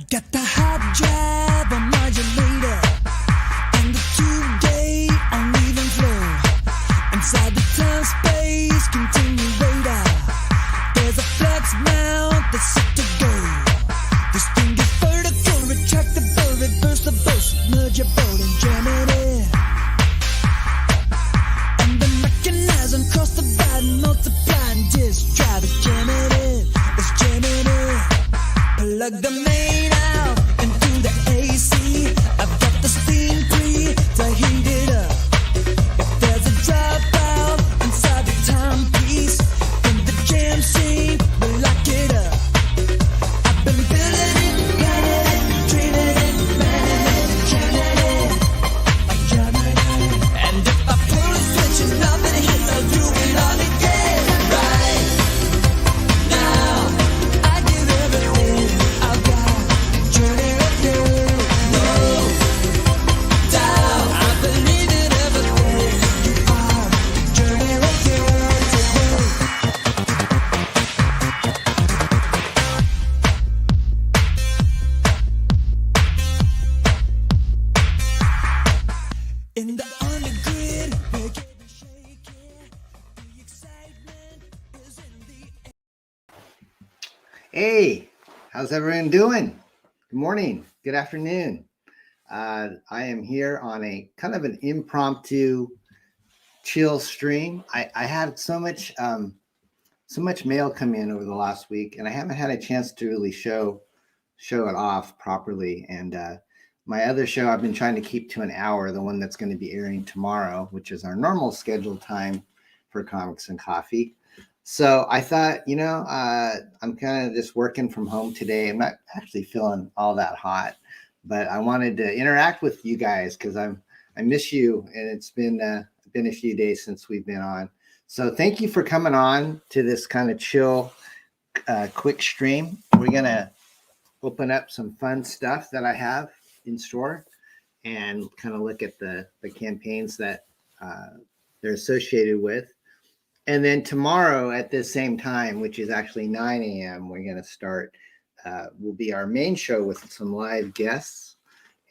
got the hot job on modulator and the 2-day uneven flow. Inside the time-space continuator, there's a flex mount that's set to go. This thing is vertical, retractable, reversible, submerge your boat and jam it in. And the mechanism cross the divide and multiply and just try to jam it in. Let's jam it in. Plug the main out into the AC. I've got the steam pre to heat it up. If there's a dropout inside the timepiece, then the jam scene will lock it up. I've been building it, planning it, dreaming it, planning it, jamming it, jamming it. And if I pull a switch and nothing hits, I'll do it all again. Right now, I give everything I've got. Journey again, no doubt. I believe in everything you are. Journey again today. In the undergrid, we're getting shaky. The excitement is in the Hey, how's everyone doing? Good morning, good afternoon. I am here on a kind of an impromptu chill stream. I had so much mail come in over the last week, and I haven't had a chance to really show it off properly. And my other show I've been trying to keep to an hour, the one that's going to be airing tomorrow, which is our normal scheduled time for Comics and Coffee. So I thought, I'm kind of just working from home today. I'm not actually feeling all that hot, but I wanted to interact with you guys because I miss you, and it's been a few days since we've been on. So thank you for coming on to this kind of chill, quick stream. We're gonna open up some fun stuff that I have in store and kind of look at the campaigns that they're associated with. And then tomorrow at the same time, which is actually 9 a.m., we're going to start, will be our main show with some live guests.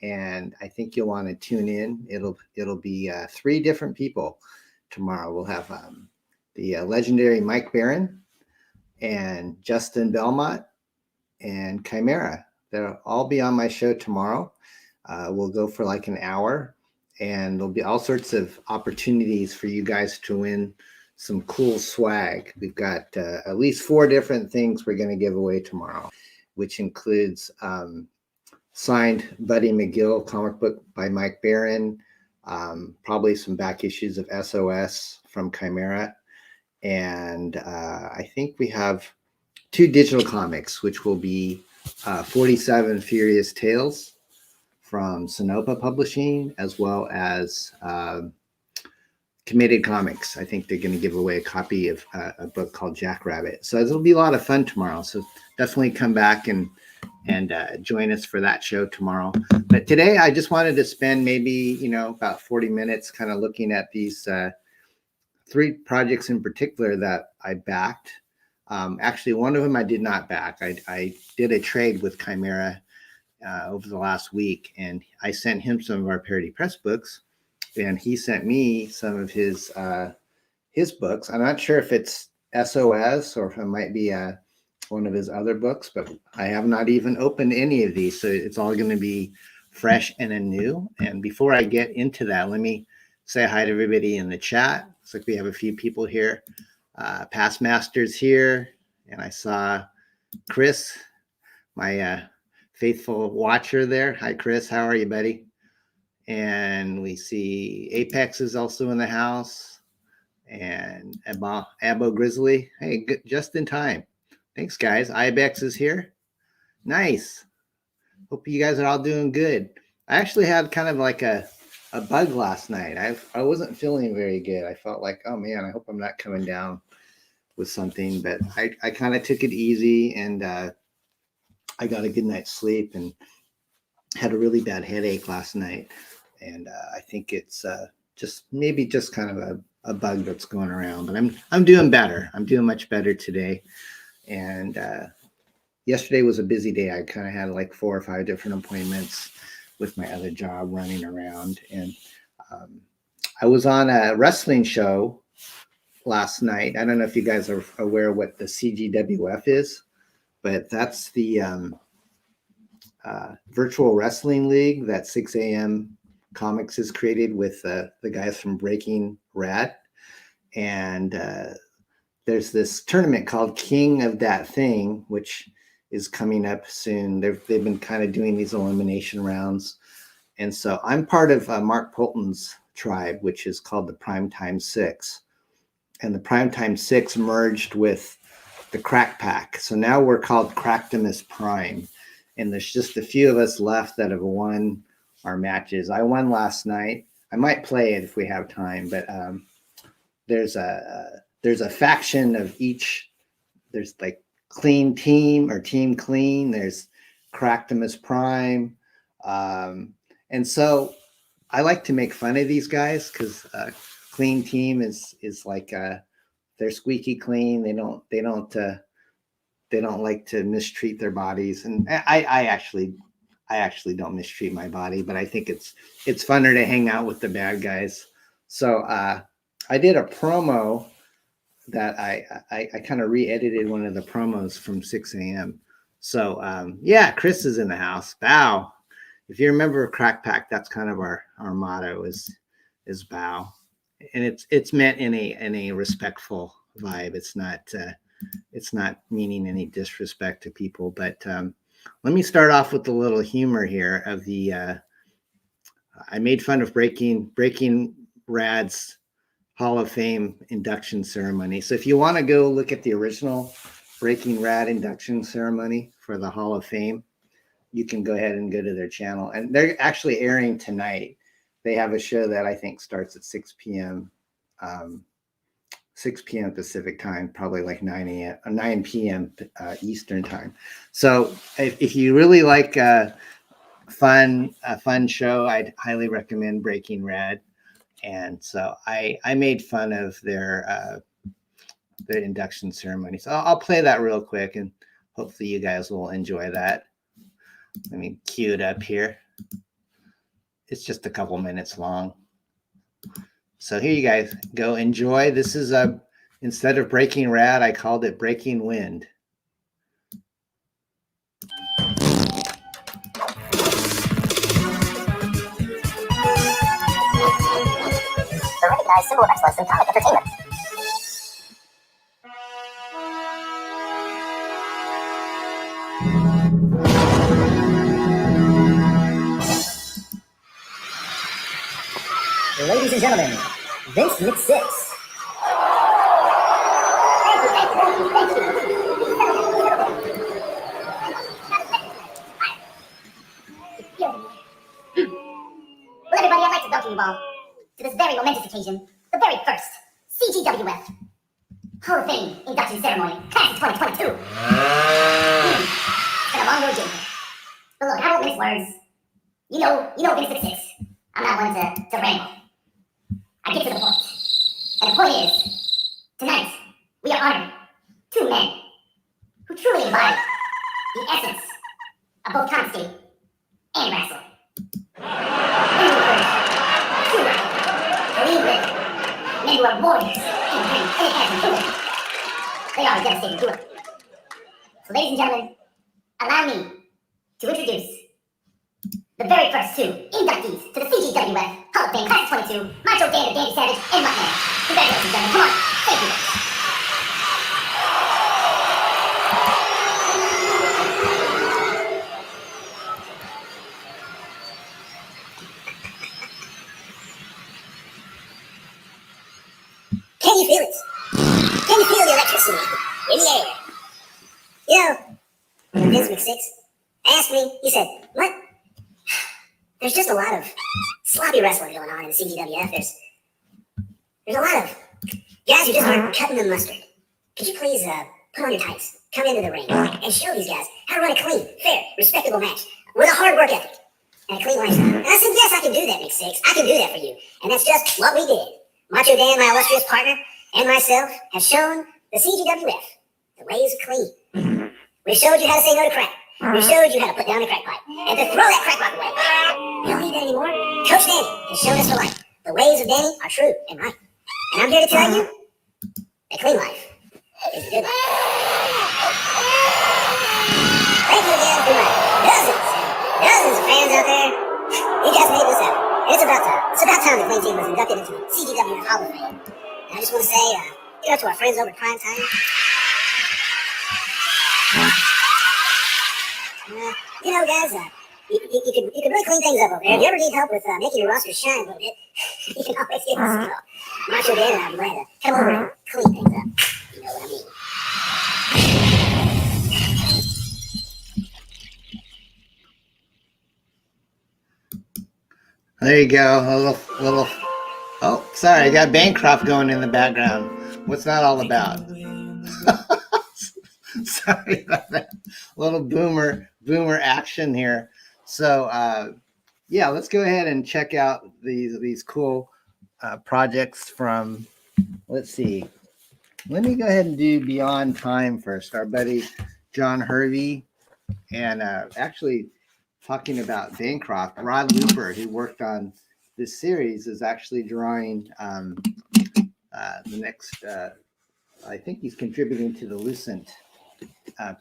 And I think you'll want to tune in. It'll be 3 different people tomorrow. We'll have the legendary Mike Barron and Justin Belmont and Chimera. They'll all be on my show tomorrow. We'll go for like an hour, and there'll be all sorts of opportunities for you guys to win some cool swag. We've got at least 4 different things we're going to give away tomorrow, which includes signed Buddy McGill comic book by Mike Barron, probably some back issues of S.O.S. from Chimera, and I think we have 2 digital comics, which will be 47 Furious Tales from Sonopa Publishing, as well as Committed Comics. I think they're going to give away a copy of a book called Jackrabbit. So it'll be a lot of fun tomorrow. So definitely come back and join us for that show tomorrow. But today I just wanted to spend maybe, about 40 minutes kind of looking at these 3 projects in particular that I backed. Actually, one of them I did not back. I did a trade with Chimera over the last week, and I sent him some of our Parody Press books, and he sent me some of his books. I'm not sure if it's S.O.S. or if it might be one of his other books, but I have not even opened any of these, so it's all going to be fresh and anew. And before I get into that, let me say hi to everybody in the chat. Looks like we have a few people here. Past Masters here, and I saw Chris, my faithful watcher there. Hi, Chris. How are you, buddy? And we see Apex is also in the house, and Abo Grizzly. Hey, good, just in time. Thanks, guys. Ibex is here. Nice. Hope you guys are all doing good. I actually had kind of like a bug last night. I wasn't feeling very good. I felt like, oh man, I hope I'm not coming down with something, but I kind of took it easy, and I got a good night's sleep and had a really bad headache last night. And I think it's just kind of a bug that's going around, but I'm doing better. I'm doing much better today. And yesterday was a busy day. I kind of had like 4 or 5 different appointments with my other job running around. And I was on a wrestling show last night. I don't know if you guys are aware what the CGWF is, but that's the virtual wrestling league that 6 a.m. Comics has created with the guys from Breaking Rad. And there's this tournament called King of That Thing, which is coming up soon. They've been kind of doing these elimination rounds. And so I'm part of Mark Polton's tribe, which is called the Primetime Six. And the Primetime Six merged with the Crack Pack. So now we're called Cracktimus Prime. And there's just a few of us left that have won our matches. I won last night. I might play it if we have time, but there's a faction of each. There's like Clean Team or Team Clean. There's Cracktimus Prime. And so I like to make fun of these guys because Clean Team is like they're squeaky clean. They don't like to mistreat their bodies. And I actually don't mistreat my body, but I think it's funner to hang out with the bad guys. So I did a promo that I kind of re-edited one of the promos from 6 a.m. So yeah, Chris is in the house. Bow. If you remember Crack Pack, that's kind of our motto is bow. And it's meant in a respectful vibe. It's not meaning any disrespect to people, but let me start off with a little humor here of the I made fun of Breaking Rad's Hall of Fame induction ceremony. So if you want to go look at the original Breaking Rad induction ceremony for the Hall of Fame, you can go ahead and go to their channel. And they're actually airing tonight. They have a show that I think starts at 6 p.m. 6 p.m. Pacific time, probably like 9 p.m. Eastern time. So if you really like a fun show, I'd highly recommend Breaking Rad. And so I made fun of their induction ceremony. So I'll play that real quick, and hopefully you guys will enjoy that. Let me cue it up here. It's just a couple minutes long. So here you guys go. Enjoy. This is instead of Breaking Rad, I called it Breaking Wind. The recognized symbol of excellence in comic entertainment. Ladies and gentlemen, Vince McSix. Well, everybody, I'd like to welcome you all to this very momentous occasion, the very first CGWF Hall of Fame induction ceremony, class of 2022. It's been a long road journey. But look, I won't mince words. You know Vince McSix. I'm not one to ramble. I get to the point. And the point is, tonight, we are honoring two men who truly embody the essence of both comedy and wrestling. Men who are warriors in the ring, and it has been proven. They are a devastating duo. So, ladies and gentlemen, allow me to introduce the very first two inductees to the CGWF Hall of Fame Class of 22, Macho Dan, Dandy Savage, and Muckman. Congratulations, gentlemen. Come on, thank you. Can you feel it? Can you feel the electricity in the air? You know, Vince McSix asked me, he said, what? There's just a lot of sloppy wrestling going on in the CGWF. There's a lot of guys who just aren't cutting the mustard. Could you please put on your tights, come into the ring, and show these guys how to run a clean, fair, respectable match with a hard work ethic and a clean lifestyle? And I said, yes, I can do that, McSix. I can do that for you. And that's just what we did. Macho Dan, my illustrious partner, and myself have shown the CGWF the ways of clean. We showed you how to say no to crack. We showed you how to put down the crack pipe and to throw that crack rock away. You don't need that anymore. Coach Danny has shown us for life. The ways of Danny are true and right. And I'm here to tell you, a clean life is a good life. Thank you again for my dozens of fans out there. You guys made this happen. And it's about time. It's about time the Clean Team was inducted into the CGW Hall of Fame. And I just want to say, get out to our friends over at Prime Time. You know, guys, you can really clean things up over there. If you ever need help with making your roster shine a little bit, you can always give us a call. Macho Dan and I'll be glad to come over and clean things up. You know what I mean? There you go. A little. Oh, sorry. I got Bancroft going in the background. What's that all about? Sorry about that. Little boomer action here. So, yeah, let's go ahead and check out these cool projects from. Let's see. Let me go ahead and do Beyond Time first. Our buddy John Hervey, and actually talking about Bancroft, Rod Looper, who worked on this series, is actually drawing the next. I think he's contributing to the Lucent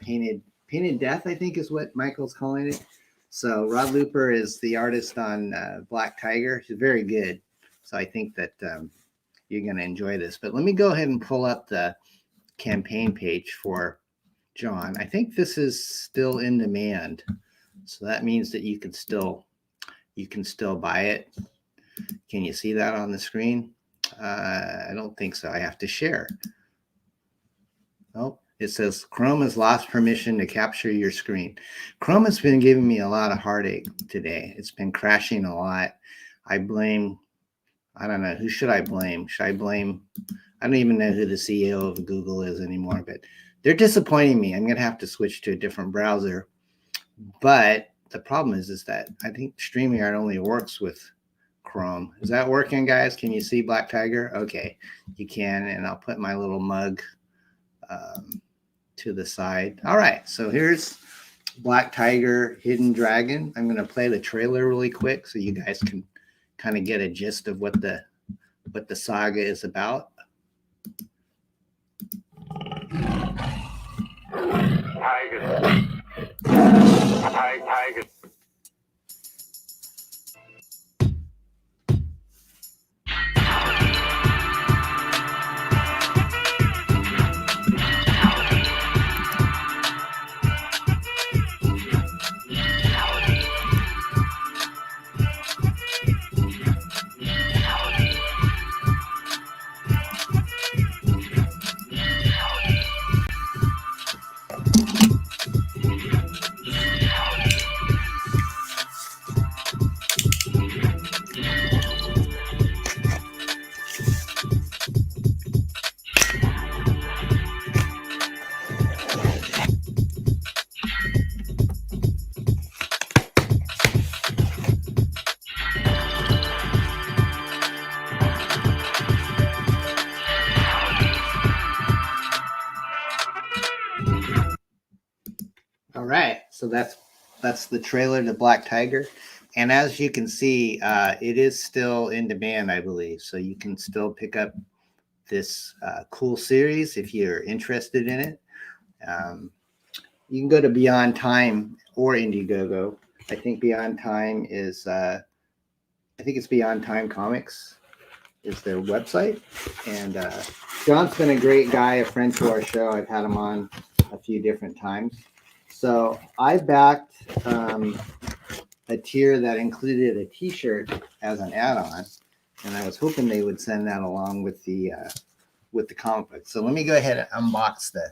painted Death, I think is what Michael's calling it. So Rod Looper is the artist on Black Tiger. He's very good. So I think that you're going to enjoy this. But let me go ahead and pull up the campaign page for John. I think this is still in demand. So that means that you can still buy it. Can you see that on the screen? I don't think so. I have to share. Oh, it says Chrome has lost permission to capture your screen. Chrome has been giving me a lot of heartache today. It's been crashing a lot. I don't know, who should I blame? I don't even know who the CEO of Google is anymore, but they're disappointing me. I'm going to have to switch to a different browser. But the problem is that I think StreamYard only works with Chrome. Is that working, guys? Can you see Black Tiger? Okay, you can, and I'll put my little mug to the side. All right, so here's Black Tiger Hidden Dragon. I'm going to play the trailer really quick so you guys can kind of get a gist of what the saga is about. Tiger. Tiger. All right, so that's the trailer to Black Tiger, and as you can see, it is still in demand, I believe. So you can still pick up this cool series if you're interested in it. You can go to Beyond Time or Indiegogo. I think Beyond Time is, I think it's Beyond Time Comics is their website. And John's been a great guy, a friend to our show. I've had him on a few different times. So I backed a tier that included a T-shirt as an add-on, and I was hoping they would send that along with the comic book. So let me go ahead and unbox the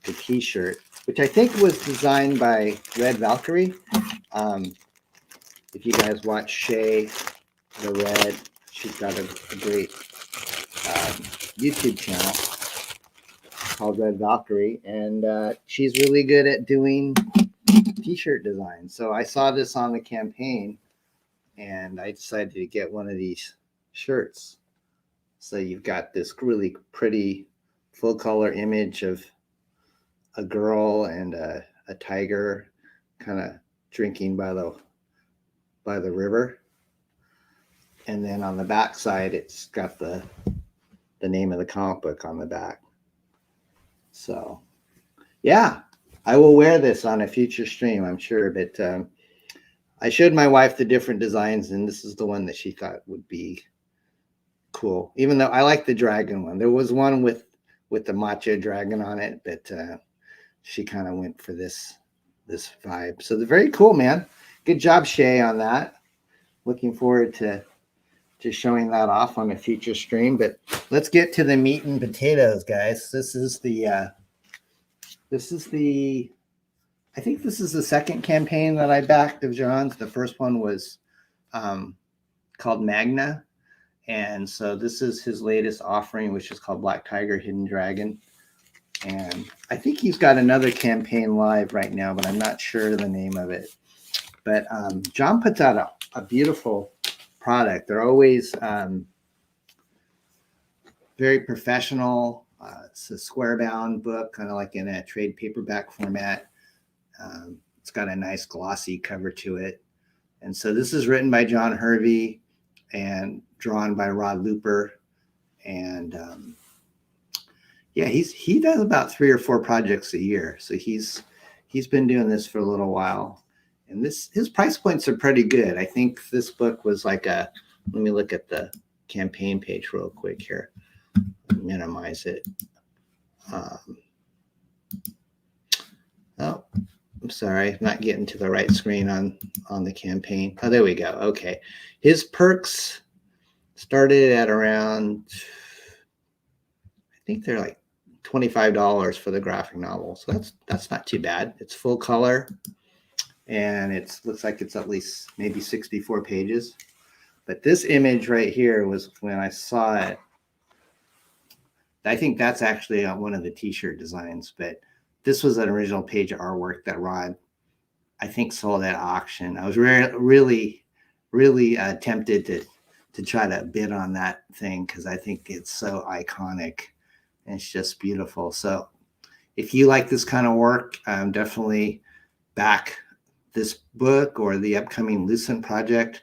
T-shirt, which I think was designed by Red Valkyrie. If you guys watch Shay the Red, she's got a great YouTube channel called Red Valkyrie, and she's really good at doing T-shirt design. So I saw this on the campaign, and I decided to get one of these shirts. So you've got this really pretty full color image of a girl and a tiger kind of drinking by the river. And then on the back side, it's got the name of the comic book on the back. So, yeah, I will wear this on a future stream, I'm sure. But I showed my wife the different designs, and this is the one that she thought would be cool. Even though I like the dragon one, there was one with the macho dragon on it, but she kind of went for this vibe. So they're very cool, man. Good job, Shay, on that. Looking forward to showing that off on a future stream. But let's get to the meat and potatoes, guys. This is the I think this is the second campaign that I backed of John's. The first one was called Magna. And so this is his latest offering, which is called Black Tiger Hidden Dragon. And I think he's got another campaign live right now, but I'm not sure the name of it. But John puts out a beautiful product. They're always very professional. It's a square bound book, kind of like in a trade paperback format. It's got a nice glossy cover to it. And so this is written by John Hervey and drawn by Rod Looper. And yeah, he does about 3 or 4 projects a year. So he's been doing this for a little while. And his price points are pretty good. I think this book was like let me look at the campaign page real quick here. Minimize it. Oh, I'm sorry, I'm not getting to the right screen on the campaign. Oh, there we go. Okay. His perks started at around, I think they're like $25 for the graphic novel. So that's not too bad. It's full color, and it looks like it's at least maybe 64 pages. But this image right here was when I saw it. I think that's actually on one of the t-shirt designs, but this was an original page of artwork that Rod, I think, sold at auction. I was really tempted to try to bid on that thing because I think it's so iconic and it's just beautiful. So if you like this kind of work, definitely back this book or the upcoming Lucent project.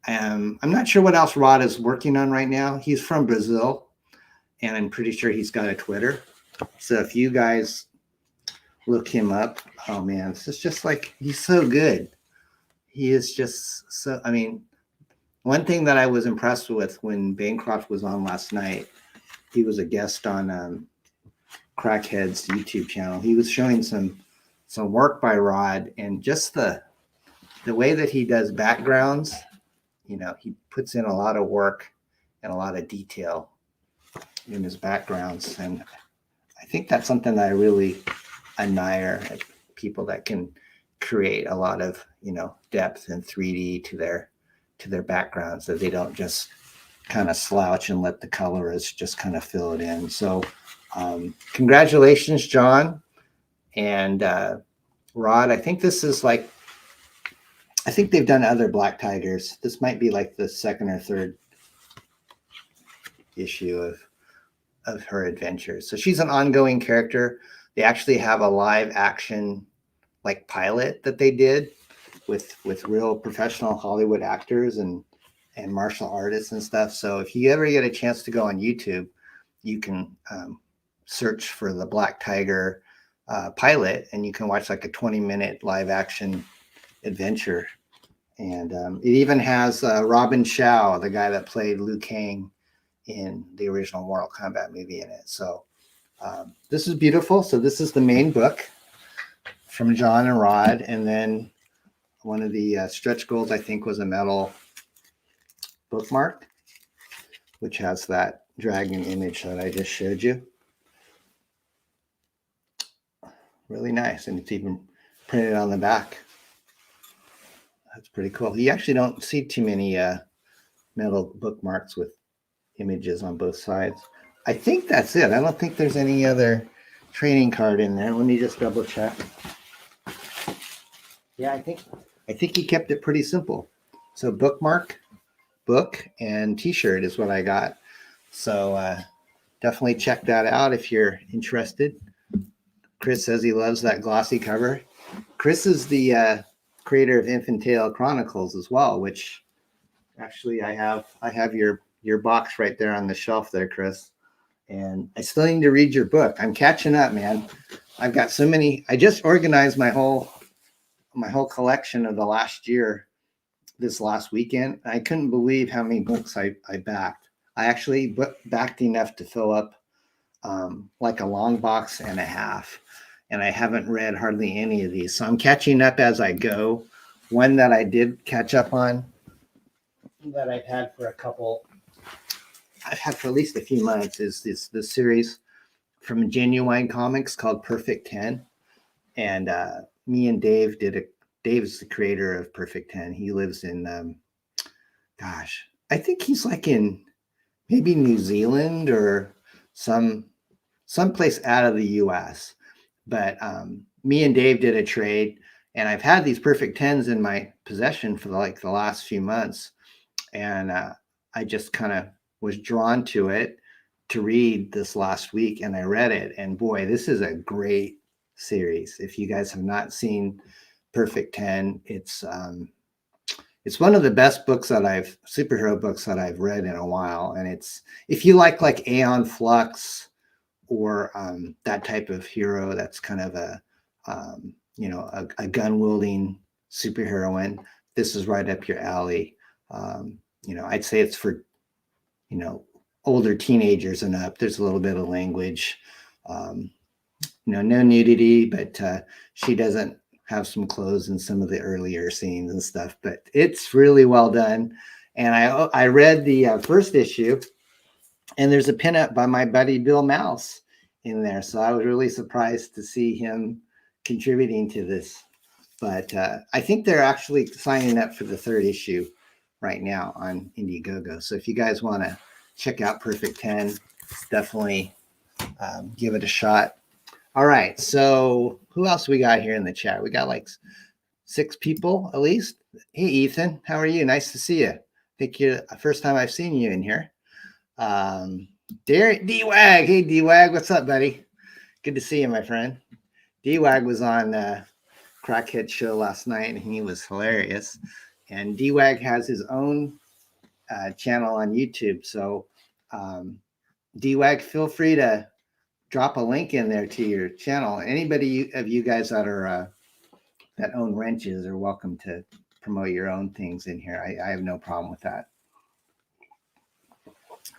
I'm not sure what else Rod is working on right now. He's from Brazil, and I'm pretty sure he's got a Twitter. So if you guys look him up, oh man, it's just like, he's so good. He is just so, I mean, one thing that I was impressed with when Bancroft was on last night, he was a guest on Crackhead's YouTube channel. He was showing some work by Rod, and just the way that he does backgrounds, you know, he puts in a lot of work and a lot of detail in his backgrounds. And I think that's something that I really admire, people that can create a lot of, you know, depth and 3D to their backgrounds, that they don't just kind of slouch and let the colorists just kind of fill it in. So congratulations, John and Rod. I think this is like, I think they've done other Black Tigers. This might be like the second or third issue of her adventures. So she's an ongoing character. They actually have a live action like pilot that they did with real professional Hollywood actors and martial artists and stuff. So if you ever get a chance to go on YouTube, you can search for the Black Tiger pilot, and you can watch like a 20-minute live action adventure. And it even has Robin Shao, the guy that played Liu Kang in the original Mortal Kombat movie, in it. So this is beautiful. So this is the main book from John and Rod. And then one of the stretch goals, I think, was a metal bookmark, which has that dragon image that I just showed you. Really nice. And it's even printed on the back. That's pretty cool. You actually don't see too many metal bookmarks with images on both sides. I think that's it. I don't think there's any other trading card in there. Let me just double check. Yeah, I think he kept it pretty simple. So bookmark, book, and t-shirt is what I got. So definitely check that out if you're interested. Chris says he loves that glossy cover. Chris is the creator of Infantile Chronicles as well, which actually I have your box right there on the shelf there, Chris. And I still need to read your book. I'm catching up, man. I've got so many. I just organized my whole collection of the last year this last weekend. I couldn't believe how many books I backed. I actually backed enough to fill up like a long box and a half. And I haven't read hardly any of these. So I'm catching up as I go. One that I did catch up on that I've had for at least a few months is this series from Genuine Comics called Perfect 10. And me and Dave Dave's the creator of Perfect 10. He lives in, I think he's like in maybe New Zealand or someplace out of the US. But me and Dave did a trade, and I've had these Perfect 10s in my possession for the last few months. And I just kind of was drawn to it to read this last week, and I read it. And boy, this is a great series. If you guys have not seen Perfect 10, it's one of the best superhero books that I've read in a while. And it's, if you like Aeon Flux or that type of hero, that's kind of a gun wielding superheroine, this is right up your alley. I'd say it's for older teenagers and up. There's a little bit of language, no nudity, but she doesn't have some clothes in some of the earlier scenes and stuff, but it's really well done. And I read the first issue, and there's a pinup by my buddy Bill Mouse in there. So I was really surprised to see him contributing to this. But I think they're actually signing up for the third issue right now on Indiegogo. So if you guys want to check out Perfect 10, definitely give it a shot. All right. So who else we got here in the chat? We got like 6 people at least. Hey, Ethan, how are you? Nice to see you. I think you're the first time I've seen you in here. D-Wag. Hey, D-Wag. What's up, buddy? Good to see you, my friend. D-Wag was on Crackhead Show last night, and he was hilarious. And D-Wag has his own channel on YouTube. So D-Wag, feel free to drop a link in there to your channel. Anybody of you guys that are that own wrenches are welcome to promote your own things in here. I have no problem with that.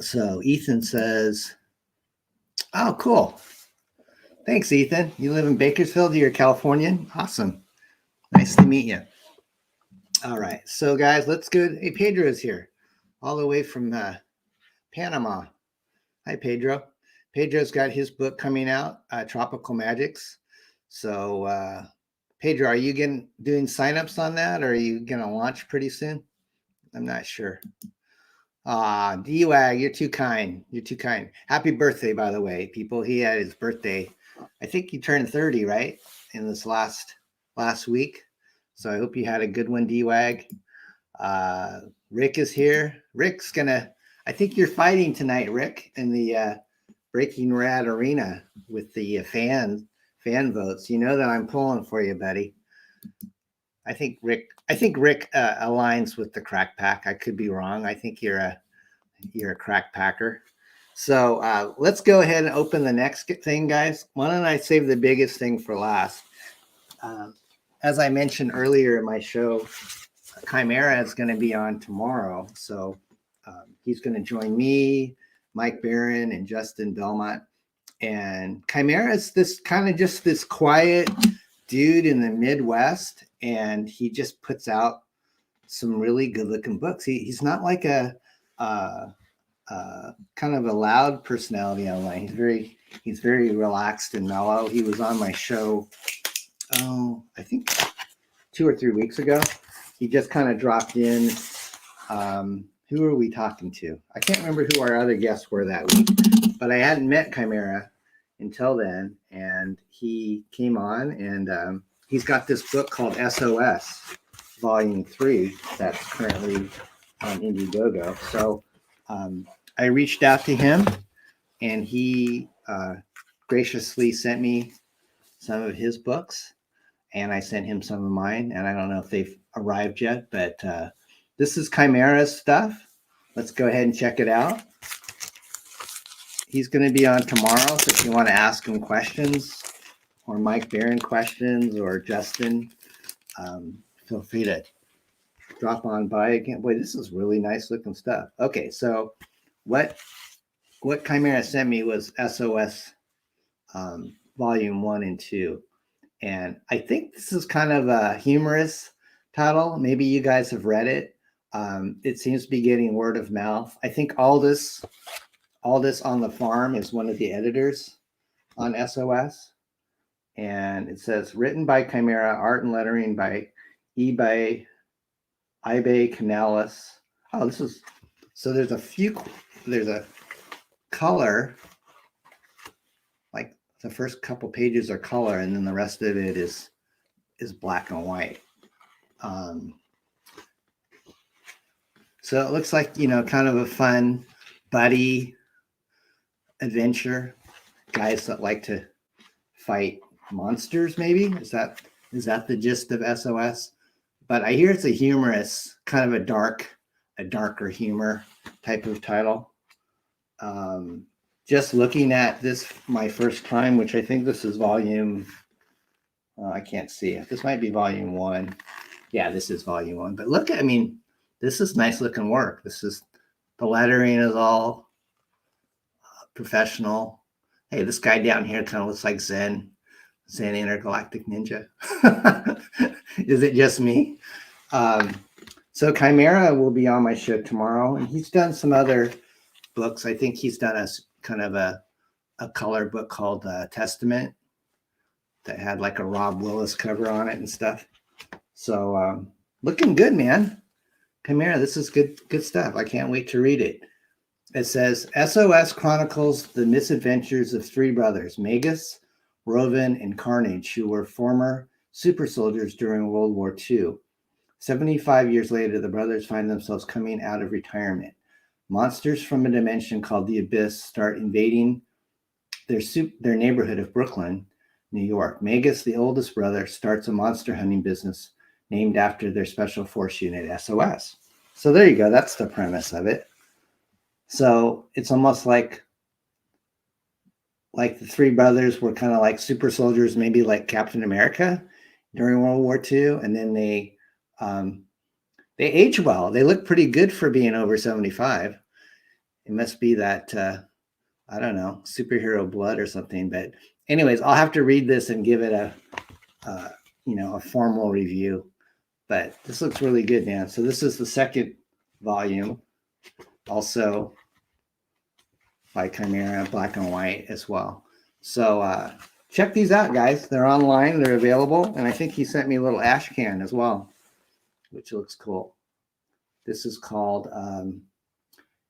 So Ethan says, oh, cool. Thanks, Ethan. You live in Bakersfield. You're a Californian. Awesome. Nice to meet you. All right. So, guys, let's go. Hey, Pedro's here all the way from Panama. Hi, Pedro. Pedro's got his book coming out, Tropical Magics. So, Pedro, are you doing signups on that, or are you going to launch pretty soon? I'm not sure. D-Wag, you're too kind. You're too kind. Happy birthday, by the way, people. He had his birthday. I think he turned 30, right? In this last week. So I hope you had a good one, D-Wag. Rick is here. Rick's I think you're fighting tonight, Rick, in the Breaking Rad Arena with the fan votes. You know that I'm pulling for you, buddy. I think Rick aligns with the Crack Pack. I could be wrong. I think you're a Crack Packer. So let's go ahead and open the next thing, guys. Why don't I save the biggest thing for last? As I mentioned earlier in my show, Chimera is going to be on tomorrow. So he's going to join me, Mike Barron, and Justin Belmont. And Chimera is this kind of just this quiet dude in the Midwest, and he just puts out some really good looking books. He's not like a kind of a loud personality online. He's very relaxed and mellow. He was on my show, I think 2 or 3 weeks ago. He just kind of dropped in. Who are we talking to? I can't remember who our other guests were that week, but I hadn't met Chimera until then, and he came on, and he's got this book called S.O.S. Volume 3 that's currently on Indiegogo. So I reached out to him, and he graciously sent me some of his books, and I sent him some of mine, and I don't know if they've arrived yet, but this is Chimera's stuff. Let's go ahead and check it out. He's going to be on tomorrow, so if you want to ask him questions, or Mike Barron questions, or Justin, feel free to drop on by again. Boy, this is really nice looking stuff. Okay, so what Chimera sent me was S.O.S. Volume 1 and 2. And I think this is kind of a humorous title. Maybe you guys have read it. It seems to be getting word of mouth. I think Aldous on the Farm is one of the editors on S.O.S. And it says, written by Chimera, art and lettering by Ibe Canales. Oh, this is, so there's a color, like the first couple pages are color, and then the rest of it is black and white. So it looks like, kind of a fun buddy adventure, guys that like to fight monsters, maybe. Is that the gist of S.O.S.? But I hear it's a humorous, kind of a darker humor type of title. Just looking at this my first time, which I think this is volume, I can't see. This might be volume 1. Yeah, this is volume 1. But look, this is nice looking work. The lettering is all professional. Hey, this guy down here kind of looks like Zen Intergalactic Ninja. Is it just me? So Chimera will be on my show tomorrow, and he's done some other books. I think he's done a kind of a color book called Testament that had like a Rob Willis cover on it and stuff. So looking good, man. Chimera, this is good stuff. I can't wait to read it. It says, S.O.S. chronicles the misadventures of 3 brothers, Magus, Rovan, and Carnage, who were former super soldiers during World War II. 75 years later, the brothers find themselves coming out of retirement. Monsters from a dimension called the Abyss start invading their neighborhood of Brooklyn, New York. Magus, the oldest brother, starts a monster hunting business named after their special force unit, S.O.S. So there you go. That's the premise of it. So it's almost like the 3 brothers were kind of like super soldiers, maybe like Captain America during World War II. And then they age well. They look pretty good for being over 75. It must be that, I don't know, superhero blood or something. But anyways, I'll have to read this and give it a formal review. But this looks really good, man. So this is the second volume, also by Chimera, black and white as well. So check these out, guys. They're online. They're available. And I think he sent me a little ash can as well, which looks cool. This is called,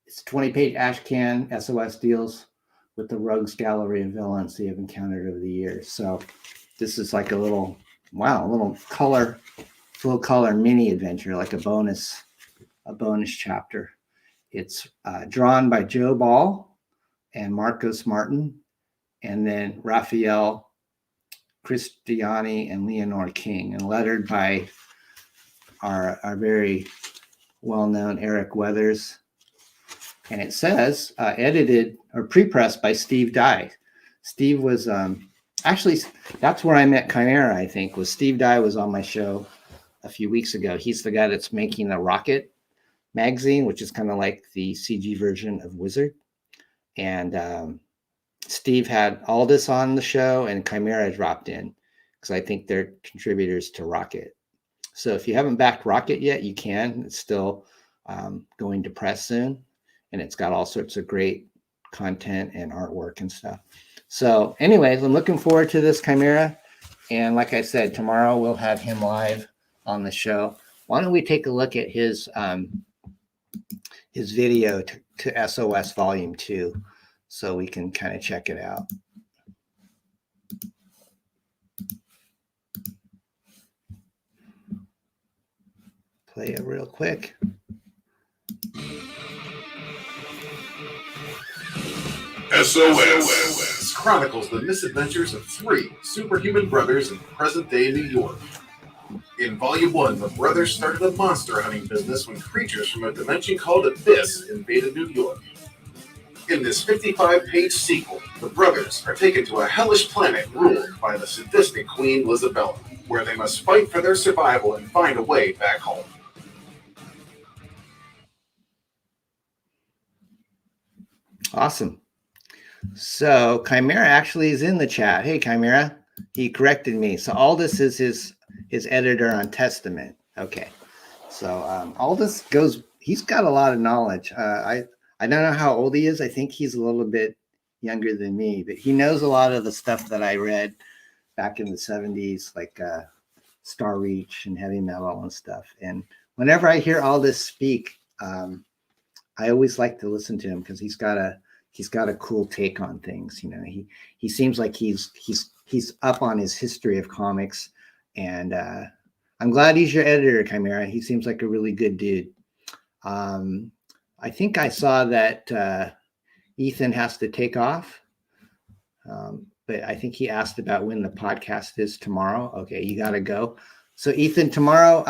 it's a 20-page ash can. S.O.S. deals with the rogues gallery of villains they have encountered over the years. So this is like a little color, full color mini adventure, like a bonus chapter. It's drawn by Joe Ball and Marcos Martin, and then Raphael Cristiani and Leonore King, and lettered by our very well-known Eric Weathers. And it says edited or pre-pressed by Steve Dye. Steve was actually, that's where I met Chimera, I think, was Steve Dye was on my show a few weeks ago. He's the guy that's making the Rocket magazine, which is kind of like the CG version of Wizard. And Steve had Aldous on the show, and Chimera dropped in because I think they're contributors to Rocket. So if you haven't backed Rocket yet, you can. It's still going to press soon, and it's got all sorts of great content and artwork and stuff. So anyways, I'm looking forward to this Chimera. And like I said, tomorrow we'll have him live on the show. Why don't we take a look at his video to S.O.S. Volume 2 so we can kind of check it out. Play it real quick. S.O.S. chronicles the misadventures of three superhuman brothers in present-day New York. In Volume 1, the brothers started a monster hunting business when creatures from a dimension called Abyss invaded New York. In this 55-page sequel, the brothers are taken to a hellish planet ruled by the sadistic Queen Lisabella, where they must fight for their survival and find a way back home. Awesome. So Chimera actually is in the chat. Hey, Chimera, he corrected me. So Aldous is his editor on Testament. Okay. So Aldous he's got a lot of knowledge. I don't know how old he is. I think he's a little bit younger than me, but he knows a lot of the stuff that I read back in the 70s, like Star Reach and heavy metal and stuff. And whenever I hear Aldous speak, I always like to listen to him because he's got a cool take on things. You know, he seems like he's up on his history of comics, and I'm glad he's your editor, Chimera. He seems like a really good dude. I think I saw that Ethan has to take off, but I think he asked about when the podcast is tomorrow. Okay, you got to go. So Ethan, tomorrow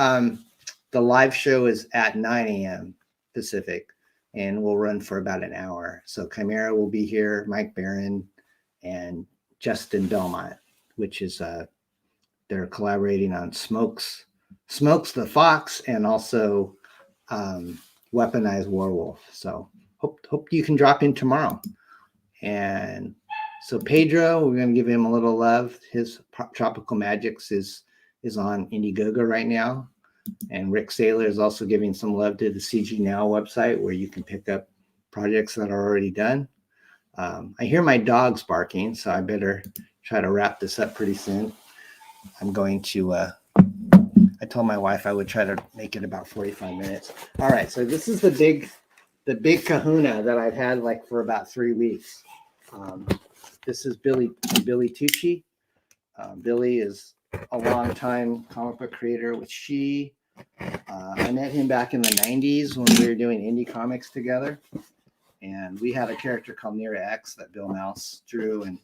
the live show is at 9 a.m. Pacific, and we'll run for about an hour. So Chimera will be here, Mike Barron, and Justin Belmont, which is they're collaborating on Smokes the Fox, and also Weaponized Werewolf. So hope you can drop in tomorrow. And so Pedro, we're going to give him a little love. His Tropical Magics is on Indiegogo right now. And Rick Saylor is also giving some love to the CG Now website, where you can pick up projects that are already done. I hear my dogs barking, so I better try to wrap this up pretty soon. I'm going to, I told my wife I would try to make it about 45 minutes. All right, so this is the big kahuna that I've had like for about 3 weeks. This is Billy Tucci. Billy is a long-time comic book creator with SHI. I met him back in the 90s when we were doing indie comics together. And we had a character called Nira X that Bill Mouse drew. And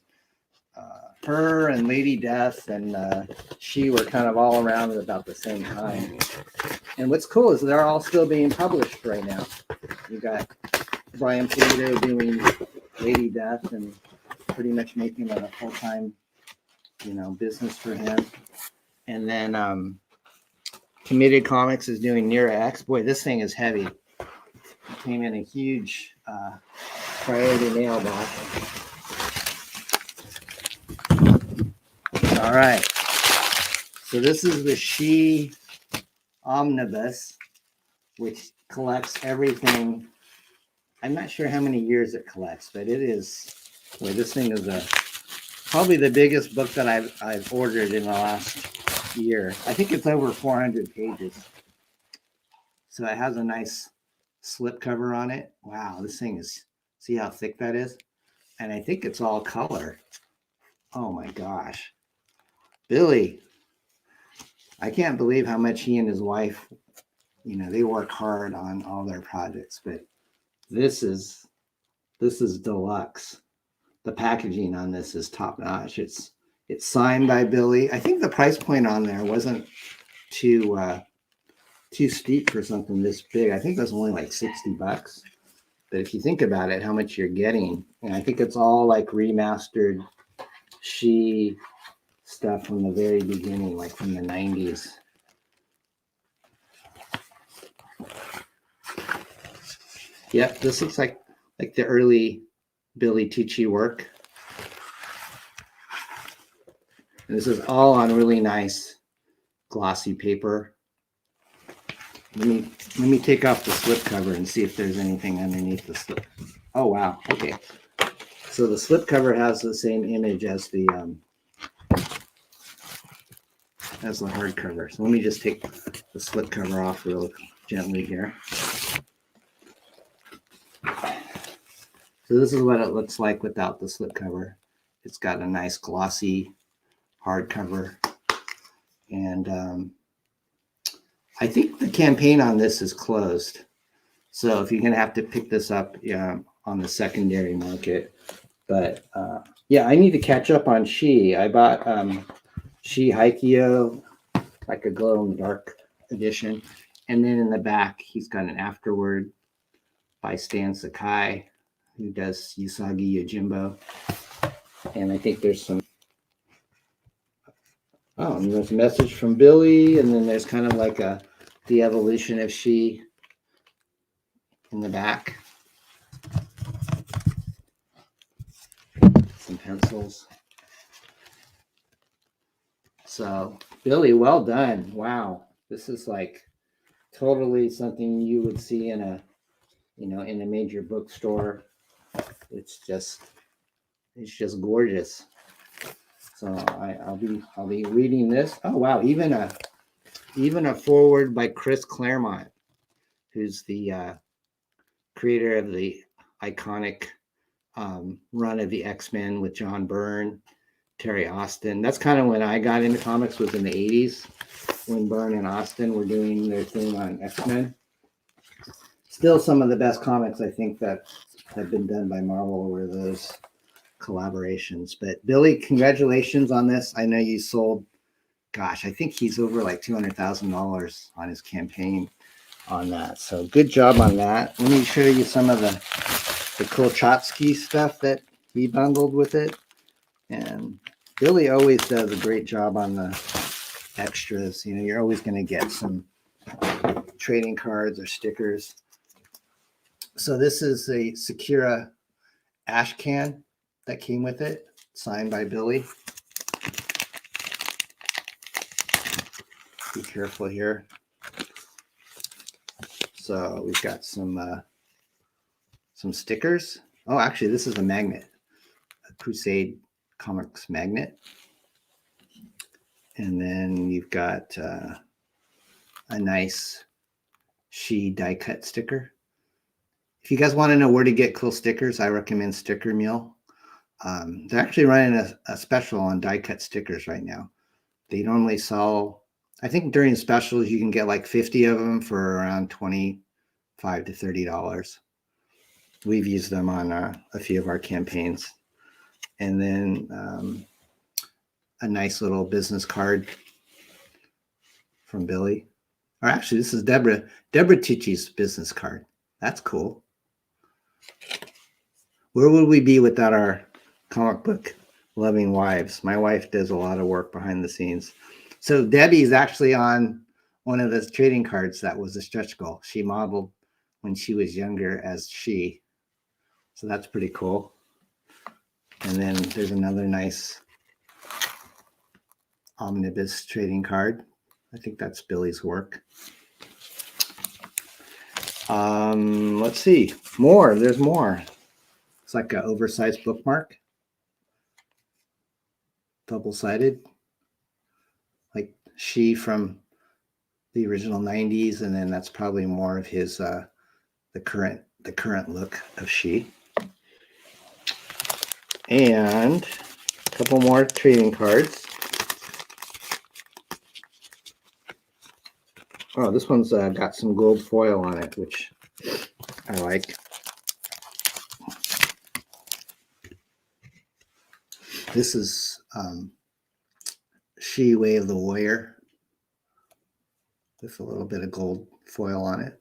her and Lady Death and SHI were kind of all around at about the same time. And what's cool is they're all still being published right now. You got Brian Pulido doing Lady Death and pretty much making it a full-time, business for him. And then Committed Comics is doing Nira X. Boy, this thing is heavy. It came in a huge priority mailbox. All right. So this is the SHI Omnibus, which collects everything. I'm not sure how many years it collects, but it is, boy, this thing is probably the biggest book that I've ordered in the last year. I think it's over 400 pages. So it has a nice slip cover on it. Wow, this thing is, see how thick that is? And I think it's all color. Oh my gosh. Billy, I can't believe how much he and his wife, they work hard on all their projects, but this is deluxe. The packaging on this is top notch. It's signed by Billy. I think the price point on there wasn't too steep for something this big. I think it was only like $60. But if you think about it, how much you're getting, and I think it's all like remastered SHI stuff from the very beginning, like from the 90s. Yep, this looks like the early Billy Tucci work. And this is all on really nice glossy paper. Let me take off the slip cover and see if there's anything underneath the slip. Oh wow, okay. So the slip cover has the same image as the hardcover. So let me just take the slip cover off real gently here. So this is what it looks like without the slip cover. It's got a nice glossy hardcover. And I think the campaign on this is closed. So if you're going to have to pick this up on the secondary market, But yeah, I need to catch up on SHI. I bought SHI Haikyo, like a glow in the dark edition. And then in the back, he's got an afterword by Stan Sakai, who does Usagi Yojimbo. And I think there's some, and there's a message from Billy, and then there's kind of like the evolution of SHI in the back. Some pencils. So Billy, well done. Wow. This is like totally something you would see in a major bookstore. It's just gorgeous. So I'll be reading this. Oh wow, even a foreword by Chris Claremont, who's the creator of the iconic run of the X-Men with John Byrne, Terry Austin. That's kind of when I got into comics, was in the 80s, when Byrne and Austin were doing their thing on X-Men. Still some of the best comics I think that have been done by Marvel were those collaborations. But Billy, congratulations on this. I know you sold, gosh, I think he's over like $200,000 on his campaign on that. So good job on that. Let me show you some of the Kolchatsky stuff that he bundled with it. And Billy always does a great job on the extras. You know, you're always going to get some trading cards or stickers. So this is a Sakura ash can that came with it, signed by Billy. Be careful here. So we've got some stickers. Oh, actually, this is a magnet, a Crusade Comics magnet. And then you've got a nice SHI die cut sticker. If you guys want to know where to get cool stickers, I recommend Sticker Mill. They're actually running a special on die cut stickers right now. They normally sell, I think during specials, you can get like 50 of them for around $25 to $30. We've used them on a few of our campaigns. And then a nice little business card from Billy. Or actually, this is Deborah Ticci's business card. That's cool. Where would we be without our comic book loving wives? My wife does a lot of work behind the scenes. So Debbie's actually on one of the trading cards that was a stretch goal. She modeled when she was younger as SHI. So that's pretty cool. And then there's another nice omnibus trading card. I think that's Billy's work. Let's see. More. There's more. It's like an oversized bookmark. Double-sided. Like SHI from the original 90s, and then that's probably more of his the current look of SHI. And a couple more trading cards. Oh, this one's got some gold foil on it, which I like. This is SHI Way of the Warrior with a little bit of gold foil on it,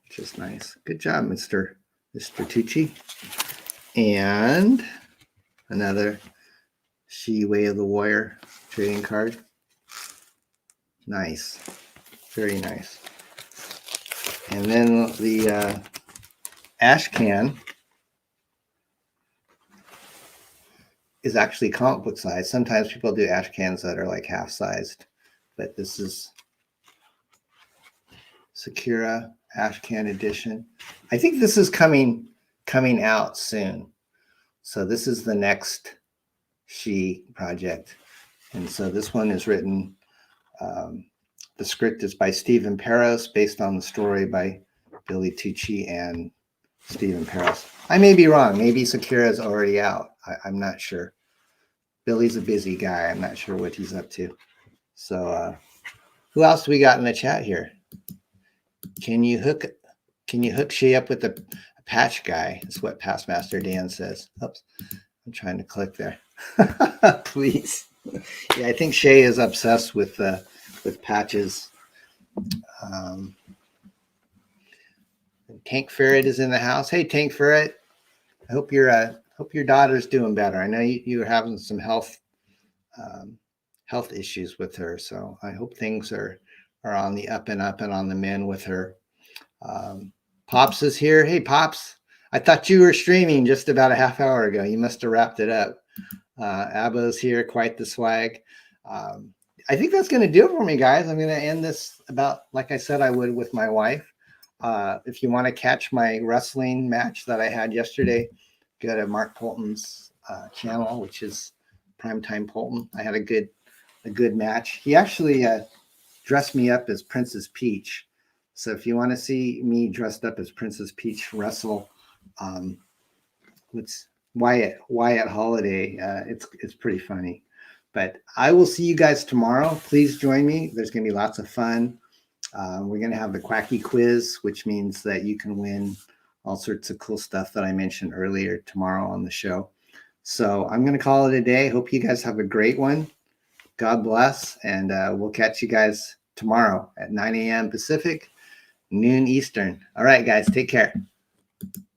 which is nice. Good job, Mr. Tucci. And another SHI Way of the Warrior trading card. Nice. Very nice. And then the ash can is actually comic book size. Sometimes people do ash cans that are like half sized, but this is Sakura ash can edition. I think this is coming out soon. So this is the next SHI project. And so this one is written, the script is by Stephen Peros, based on the story by Billy Tucci and Stephen Peros. I may be wrong. Maybe Sakura is already out. I'm not sure. Billy's a busy guy. I'm not sure what he's up to. So who else do we got in the chat here? Can you hook SHI up with a patch guy is what Past Master Dan says. Oops, I'm trying to click there. Please. Yeah, I think Shay is obsessed with patches. Tank Ferret is in the house. Hey, Tank Ferret. I hope your daughter's doing better. I know you were having some health issues with her, so I hope things are on the up and on the mend with her. Pops is here. Hey, Pops. I thought you were streaming just about a half hour ago. You must have wrapped it up. Abba's here. Quite the swag. I think that's going to do it for me, guys. I'm going to end this about like I said I would with my wife. If you want to catch my wrestling match that I had yesterday, go to Mark Polton's channel, which is Primetime Polton. I had a good match. He actually dressed me up as Princess Peach. So if you want to see me dressed up as Princess Peach wrestle, it's Wyatt Holiday. It's pretty funny. But I will see you guys tomorrow. Please join me. There's going to be lots of fun. We're going to have the Quacky Quiz, which means that you can win all sorts of cool stuff that I mentioned earlier tomorrow on the show. So I'm going to call it a day. Hope you guys have a great one. God bless. And we'll catch you guys tomorrow at 9 a.m. Pacific, noon Eastern. All right, guys, take care.